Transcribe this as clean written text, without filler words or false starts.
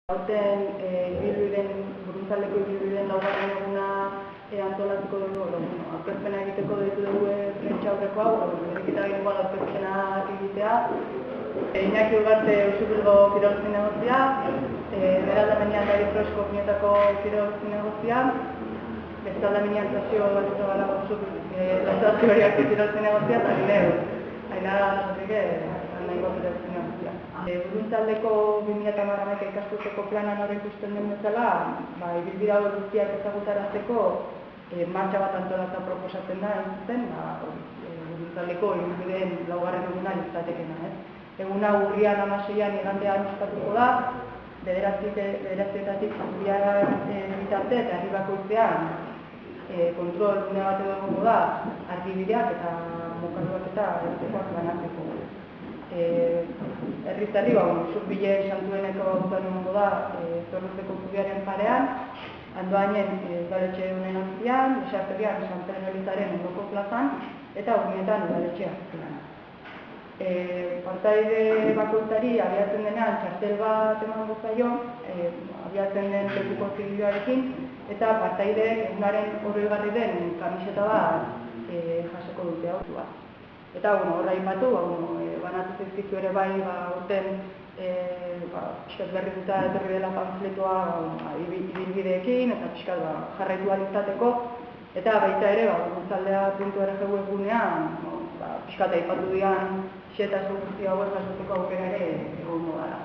Aurten buruntaldeko ibilbideen laugarren eguna antolatuko dugu, aurkezpena egiteko deitu dugu prentsa aurreko hau, berriketa egingo aurkezpena egitea. Iñaki Ugarte Usurbilgo kirol zinegozia, Meralda Menian David Frosko Piñetako kirol zinegozia, Bestalda Menian Zasio Balitza Balago Zasio Bariako kirol zinegozia, eta Gineu, Ainara Rodríguez nahigo kirol zinegozia. Buruntaldeko 2010 ikasturteko planan hori ikusten den bezala, ibilbide hauek guztiak ezagutarazteko martxa bat antolatu proposatzen da, buruntaldeko ibilbideen laugarren eguna litzatekeena. Eguna urrian 16an igandean ospatuko da, 9:00-etatik bitarte eta herri bakoitzean kontrol gune bat egongo da argibideak eta mokaduak eta erretekoak banatzeko. Herri-zerri, Usurbile Santueneko auzoan egongo da Zorrotzeko Zubiaren parean, Andoainen udaletxe honen azpian, Besarterian San Pedro Elizaren ondoko plazan, eta Urnietan udaletxe azpian. Partaide bakoitzari abiatzen denean txartel bat emango zaio, abiatzen den lekuko zigiluarekin, eta partaideek egunaren oroigarri den kamiseta bat jasoko dute autua. Eta horra aipatu, banatu zizkizu ere bai urten pixkat berrikuta etorri dela pamfletoa ibilbideekin eta pixkat jarraitu ahal izateko. Eta baita ere, buruntaldea.org webgunean pixkat aipatu dian xetasun guzti hauek jasotzeko aukera ere egongo gara.